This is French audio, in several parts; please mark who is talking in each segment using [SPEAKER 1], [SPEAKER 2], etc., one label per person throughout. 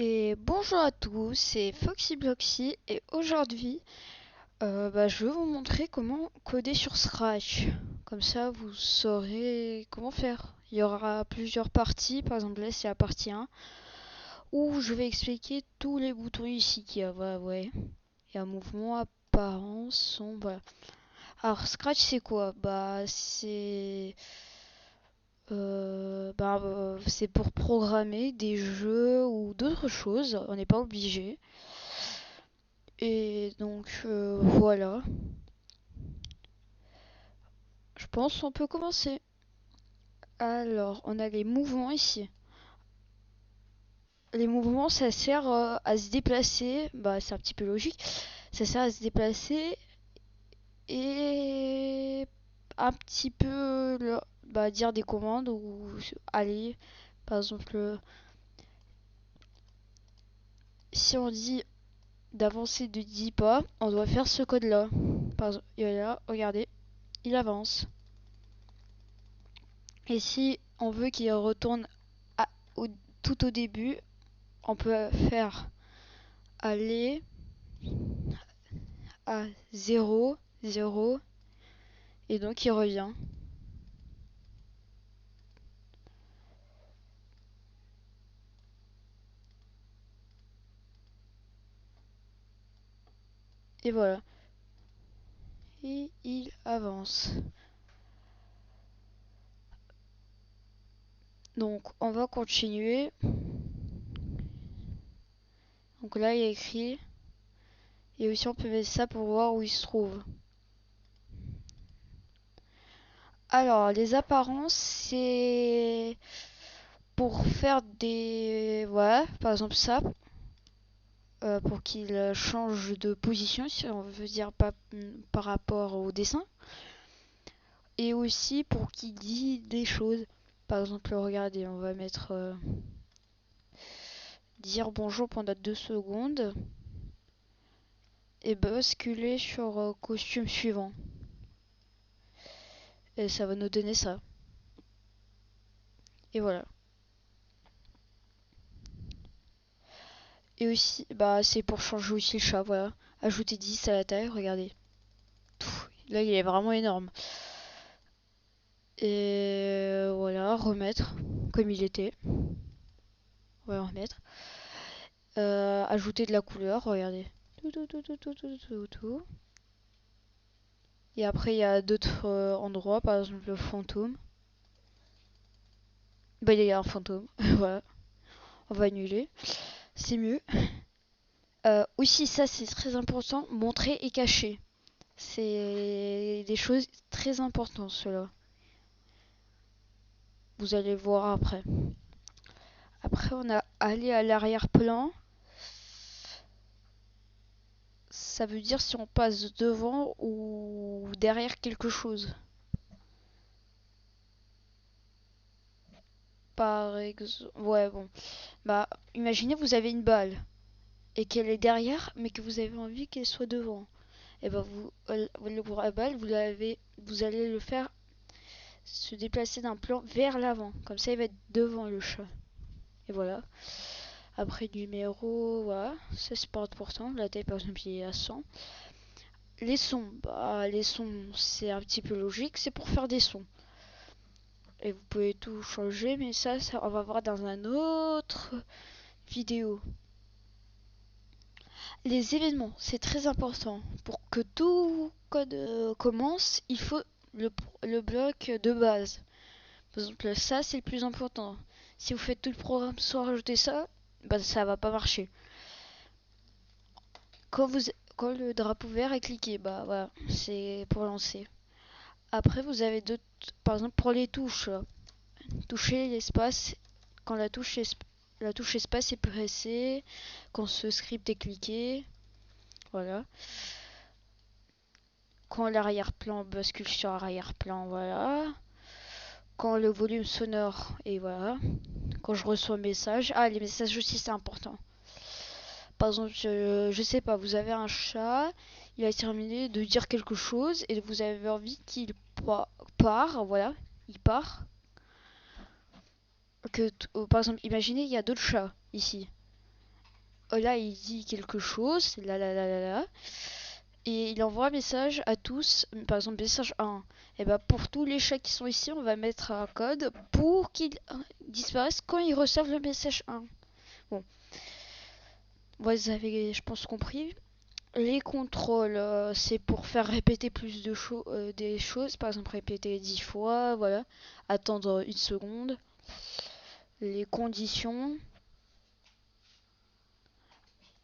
[SPEAKER 1] Et bonjour à tous, c'est Foxy Bloxy et aujourd'hui je vais vous montrer comment coder sur Scratch. Comme ça vous saurez comment faire. Il y aura plusieurs parties, par exemple là c'est la partie 1 où je vais expliquer tous les boutons ici qu'il y a. Voilà, ouais. Et un mouvement, apparence, son, voilà. Alors Scratch c'est quoi? C'est pour programmer des jeux ou d'autres choses, on n'est pas obligé. Et donc voilà, je pense qu'on peut commencer. Alors, on a les mouvements ici. Les mouvements, ça sert à se déplacer. Bah, c'est un petit peu logique. Ça sert à se déplacer et un petit peu dire des commandes ou aller. Par exemple, si on dit d'avancer de 10 pas, on doit faire ce code-là. Par exemple, et là, regardez, il avance. Et si on veut qu'il retourne à- au- tout au début, on peut faire aller à 0, 0, et donc il revient. Et voilà. Et il avance. Donc on va continuer. Donc là il y a écrit. Et aussi on peut mettre ça pour voir où il se trouve. Alors les apparences c'est pour faire des... Voilà, par exemple ça. Pour qu'il change de position si on veut dire pas par rapport au dessin. Et aussi pour qu'il dise des choses. Par exemple, regardez, on va mettre dire bonjour pendant 2 secondes et basculer sur costume suivant. Et ça va nous donner ça. Et voilà. Et aussi, c'est pour changer aussi le chat, voilà. Ajouter 10 à la taille, regardez. Là, il est vraiment énorme. Et voilà, remettre comme il était. On va remettre. Ajouter de la couleur, regardez. Tout. Et après, il y a d'autres endroits, par exemple le fantôme. Bah, il y a un fantôme. Voilà. On va annuler. C'est mieux. Aussi, ça, c'est très important. Montrer et cacher. C'est des choses très importantes, cela. Vous allez voir après. Après, on a aller à l'arrière-plan. Ça veut dire si on passe devant ou derrière quelque chose. Par exemple. Ouais, bon. Imaginez, vous avez une balle et qu'elle est derrière, mais que vous avez envie qu'elle soit devant. Et la balle, vous allez le faire se déplacer d'un plan vers l'avant. Comme ça, il va être devant le chat. Et voilà. Après, numéro, voilà. Ça, c'est pas important. La taille, par exemple, il est à 100. Les sons, c'est un petit peu logique. C'est pour faire des sons. Et vous pouvez tout changer, mais ça on va voir dans un autre vidéo. Les événements, c'est très important. Pour que tout code commence, il faut le, le bloc de base. Par exemple, ça, c'est le plus important. Si vous faites tout le programme sans rajouter ça, ça va pas marcher. Quand, vous, quand le drapeau vert est cliqué, voilà, c'est pour lancer. Après, vous avez d'autres, par exemple, pour les touches. Toucher l'espace, quand la touche espace est pressée, quand ce script est cliqué, voilà. Quand l'arrière-plan bascule sur arrière-plan, voilà. Quand le volume sonore, et voilà. Quand je reçois un message. Ah, les messages aussi, c'est important. Par exemple, je sais pas, vous avez un chat, il a terminé de dire quelque chose et vous avez envie qu'il part, voilà, il part. Par exemple, imaginez, il y a d'autres chats ici. là il dit quelque chose, là, et il envoie un message à tous, par exemple message 1. Et bah pour tous les chats qui sont ici, on va mettre un code pour qu'ils disparaissent quand ils reçoivent le message 1. Bon, vous avez, je pense, compris. Les contrôles, c'est pour faire répéter plus de des choses, par exemple répéter 10 fois, voilà, attendre une seconde. Les conditions,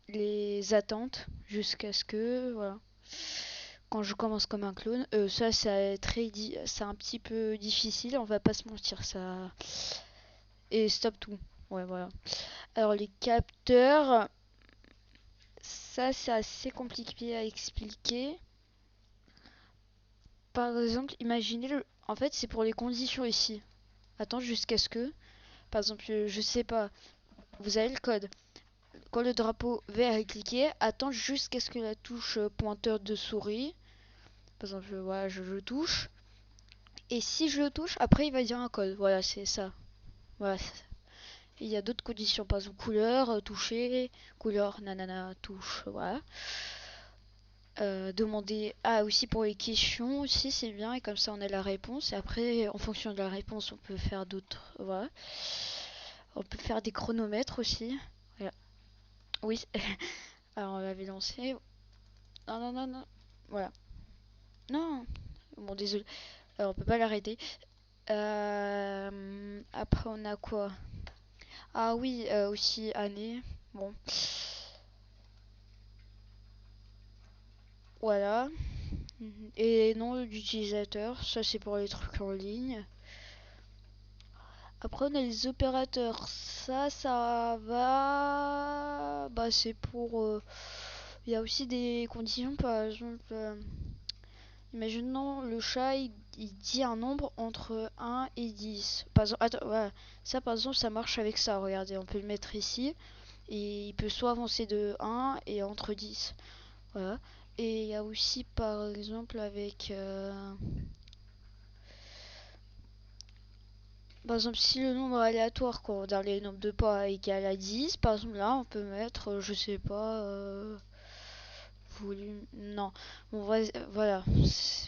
[SPEAKER 1] les attentes, jusqu'à ce que, voilà. Quand je commence comme un clone, ça c'est c'est un petit peu difficile, on va pas se mentir, ça. Et stop tout. Ouais, voilà. Alors les capteurs, ça c'est assez compliqué à expliquer. Par exemple, imaginez en fait, c'est pour les conditions ici. Attends jusqu'à ce que, par exemple, je sais pas, vous avez le code. Quand le drapeau vert est cliqué, attends jusqu'à ce que la touche pointeur de souris, par exemple, voilà, je le touche. Et si je le touche, après il va dire un code. Voilà, c'est ça. Voilà. Il y a d'autres conditions, par exemple couleur, toucher, couleur, nanana, touche, voilà. Demander, ah aussi pour les questions aussi c'est bien et comme ça on a la réponse et après en fonction de la réponse on peut faire d'autres, voilà. On peut faire des chronomètres aussi. Voilà. Oui, alors on l'avait lancé. Non, non, non, non. Voilà. Non. Bon, désolé. Alors, on peut pas l'arrêter. Après, on a quoi? Ah oui, aussi année. Bon. Voilà. Et nom d'utilisateur. Ça, c'est pour les trucs en ligne. Après, on a les opérateurs. Ça va. Bah, c'est pour. Il y a aussi des conditions, par exemple. Imaginons le chat, il dit un nombre entre 1 et 10. Par exemple, attends, voilà. Ça, par exemple, ça marche avec ça. Regardez, on peut le mettre ici. Et il peut soit avancer de 1 et entre 10. Voilà. Et il y a aussi, par exemple, avec... par exemple, si le nombre aléatoire, quand dans les nombres de pas égal à 10, par exemple, là, on peut mettre, je sais pas... volume... Non. Bon, voilà.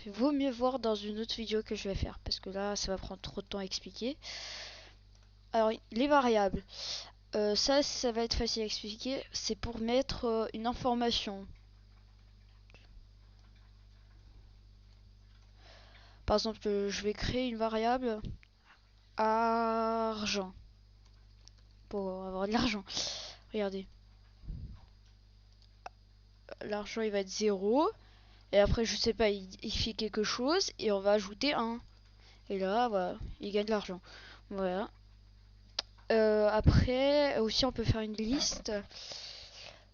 [SPEAKER 1] Vaut mieux voir dans une autre vidéo que je vais faire. Parce que là, ça va prendre trop de temps à expliquer. Alors, les variables. Ça va être facile à expliquer. C'est pour mettre une information. Par exemple, je vais créer une variable argent. Pour avoir de l'argent. Regardez. L'argent, il va être 0. Et après, je sais pas, il fait quelque chose. Et on va ajouter 1. Et là, voilà, il gagne de l'argent. Voilà. Après, aussi, on peut faire une liste.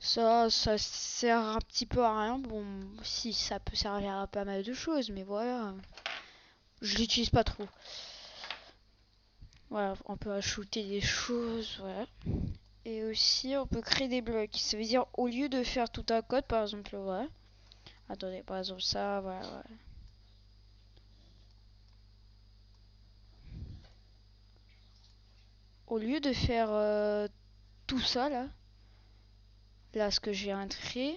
[SPEAKER 1] Ça sert un petit peu à rien. Bon, si, ça peut servir à pas mal de choses, mais voilà. Je l'utilise pas trop. Voilà, on peut ajouter des choses, voilà. Et aussi, on peut créer des blocs. Ça veut dire, au lieu de faire tout un code, par exemple, voilà. Attendez, par exemple, ça, voilà, voilà. Au lieu de faire tout ça, là, ce que j'ai créé,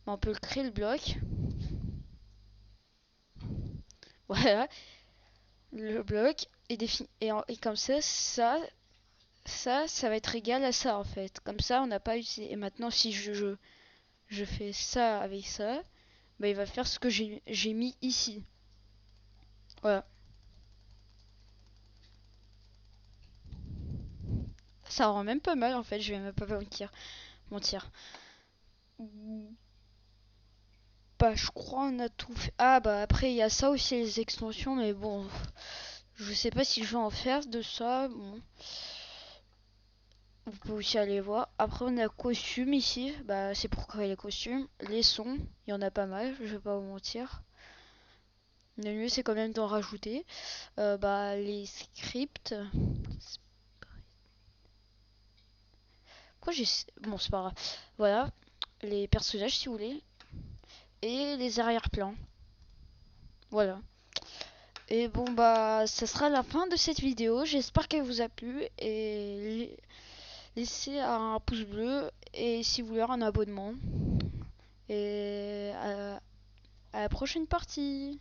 [SPEAKER 1] on peut créer le bloc. Voilà, le bloc est défini. Et comme ça va être égal à ça, en fait. Comme ça, on n'a pas utilisé. Et maintenant, si je fais ça avec ça, bah, il va faire ce que j'ai mis ici. Voilà. Ça rend même pas mal, en fait, je vais même pas mentir. Bah, je crois on a tout fait. Ah, bah, après, il y a ça aussi, les extensions, mais bon, je sais pas si je vais en faire de ça. Bon, vous pouvez aussi aller voir. Après, on a costume ici. Bah, c'est pour créer les costumes. Les sons, il y en a pas mal, je vais pas vous mentir. Le mieux, c'est quand même d'en rajouter. Bah, les scripts. Pourquoi j'ai. Bon, c'est pas grave. Voilà. Les personnages, si vous voulez. Et les arrière-plans. Voilà. Et bon bah ça sera la fin de cette vidéo. J'espère qu'elle vous a plu et laissez un pouce bleu et si vous voulez un abonnement. Et à la prochaine partie.